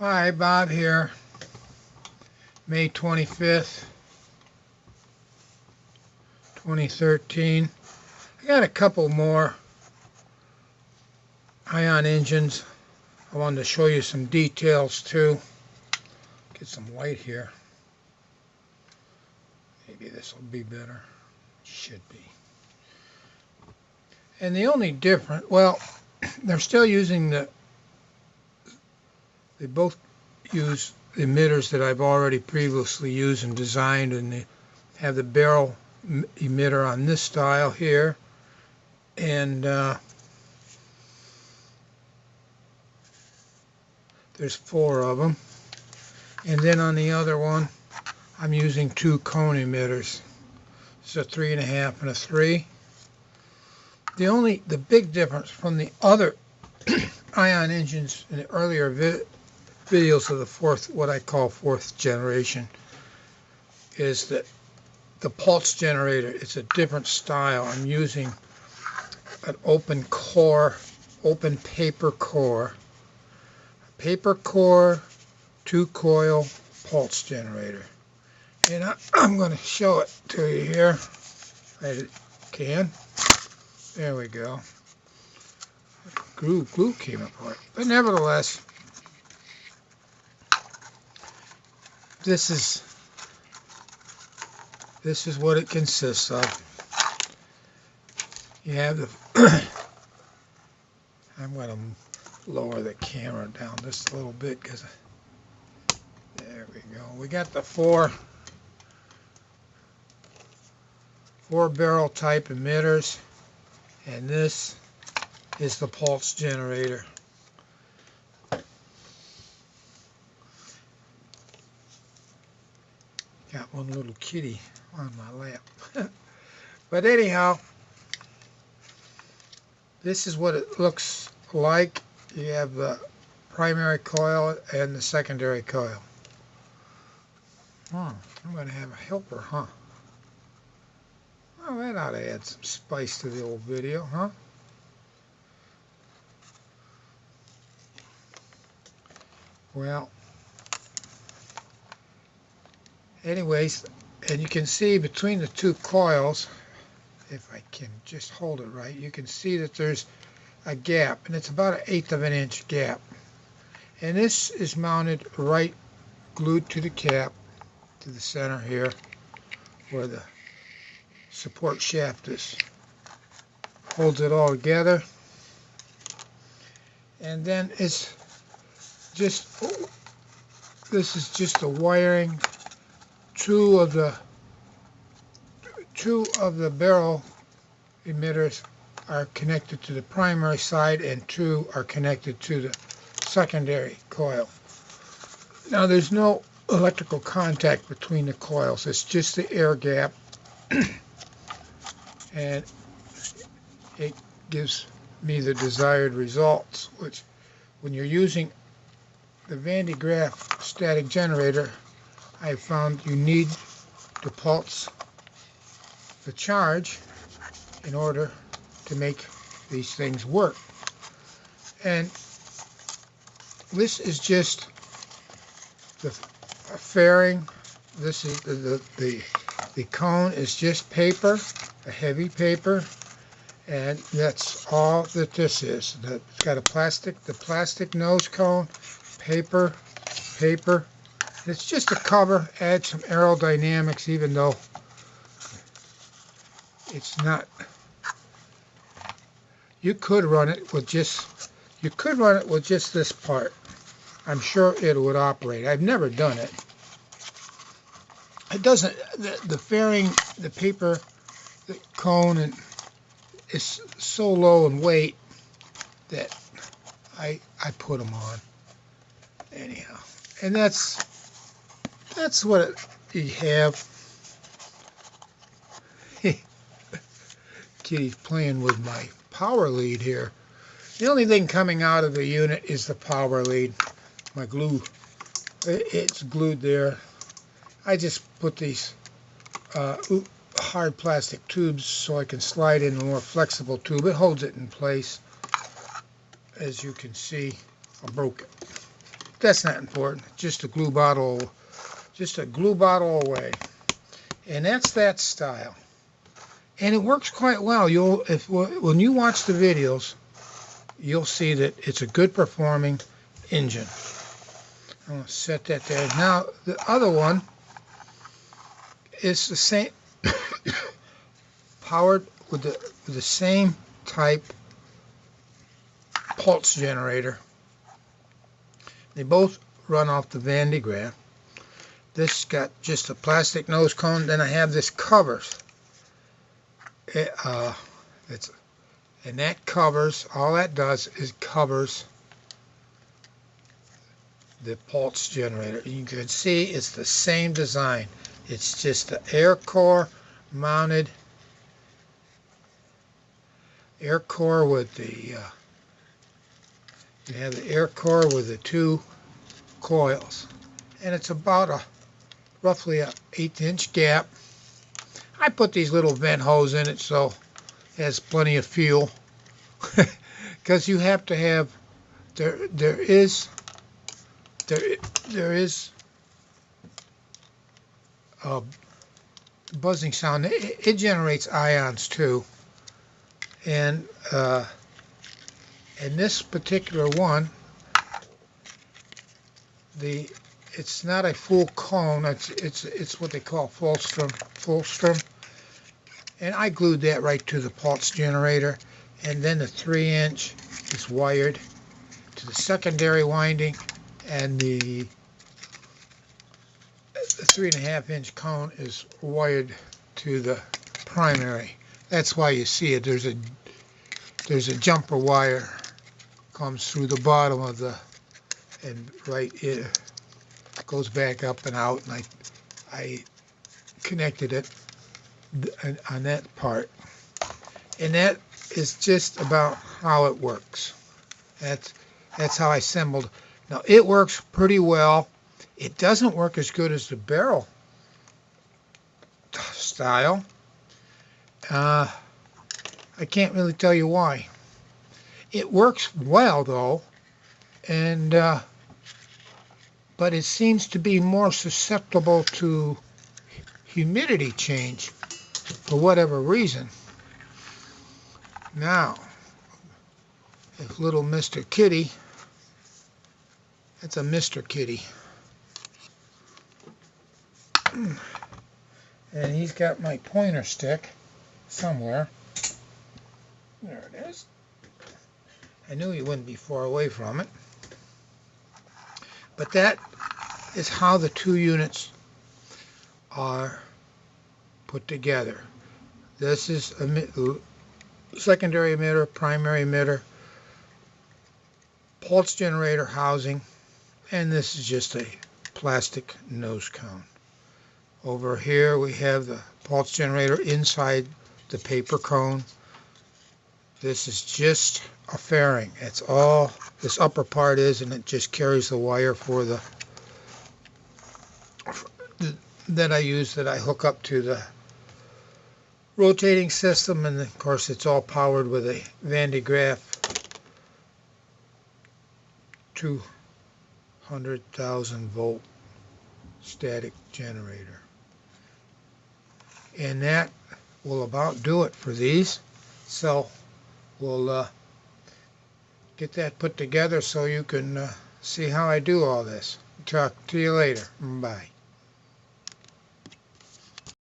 Hi, Bob here. May 25th, 2013. I got a couple more ion engines. I wanted to show you some details too. Get some light here. Maybe this will be better. Should be. And the only difference, well, they're still using they both use emitters that I've already previously used and designed, and they have the barrel emitter on this style here, and there's 4 of them. And then on the other one, I'm using 2 cone emitters. It's a 3.5 and a 3. The big difference from the other ion engines in the earlier videos of the what I call fourth generation, is that the pulse generator, it's a different style. I'm using an open paper core 2-coil pulse generator. And I'm going to show it to you here. I can. There we go. Glue came apart. But nevertheless, this is what it consists of. You have the I'm going to lower the camera down just a little bit because there we go. We got the 4 barrel type emitters, and this is the pulse generator. Got one little kitty on my lap. But anyhow, this is what it looks like. You have the primary coil and the secondary coil. Oh, I'm going to have a helper, huh? Oh, that ought to add some spice to the old video, huh? Well, anyways, and you can see between the 2 coils, if I can just hold it right, you can see that there's a gap, and it's about 1/8 of an inch gap. And this is mounted right, glued to the cap, to the center here, where the support shaft holds it all together. And then this is just the wiring. 2 of the barrel emitters are connected to the primary side, and 2 are connected to the secondary coil. Now there's no electrical contact between the coils. It's just the air gap, and it gives me the desired results, which when you're using the Graaf static generator, I found you need to pulse the charge in order to make these things work. And this is just the fairing. This is the cone is just paper, a heavy paper, and that's all that this is. It's got the plastic nose cone, paper. It's just a cover, add some aerodynamics, even though it's not. You could run it with just this part. I'm sure it would operate. I've never done it. It doesn't. The fairing, the paper, the cone, is so low in weight that I put them on. Anyhow, and that's what you have. Kitty's playing with my power lead here. The only thing coming out of the unit is the power lead. My glue, it's glued there. I just put these hard plastic tubes so I can slide in a more flexible tube. It holds it in place. As you can see, I broke it. that's not important. Just a glue bottle away. And that's that style. And it works quite well. When you watch the videos, you'll see that it's a good performing engine. I'm going to set that there. Now the other one is the same, powered with the same type pulse generator. They both run off the Van de Graaff. This got just a plastic nose cone. Then I have this covers. And that covers, all that does is covers the pulse generator. You can see it's the same design. It's just the air core mounted, air core with the you have the air core with the two coils, and it's about roughly a 1/8-inch gap. I put these little vent hose in it so it has plenty of fuel, because you have to have there is a buzzing sound. It generates ions too, and this particular one, it's not a full cone. It's what they call full strom, and I glued that right to the pulse generator, and then the 3-inch is wired to the secondary winding, and the 3.5-inch cone is wired to the primary. That's why you see it. There's a jumper wire comes through the bottom of and it goes back up and out, and I connected it on that part, and that is just about how it works. That's how I assembled. Now it works pretty well. It doesn't work as good as the barrel style. I can't really tell you why. It works well though, and but it seems to be more susceptible to humidity change for whatever reason. Now, if little Mr. Kitty, that's a Mr. Kitty, and he's got my pointer stick somewhere. There it is. I knew he wouldn't be far away from it. But that is how the two units are put together. This is a secondary emitter, primary emitter, pulse generator housing, and this is just a plastic nose cone. Over here we have the pulse generator inside the paper cone. This is just a fairing. It's all this upper part is, and it just carries the wire for that I use, that I hook up to the rotating system, and of course it's all powered with a Van de Graaff 200,000 volt static generator. And that will about do it for these. So we'll get that put together so you can see how I do all this. Talk to you later. Bye.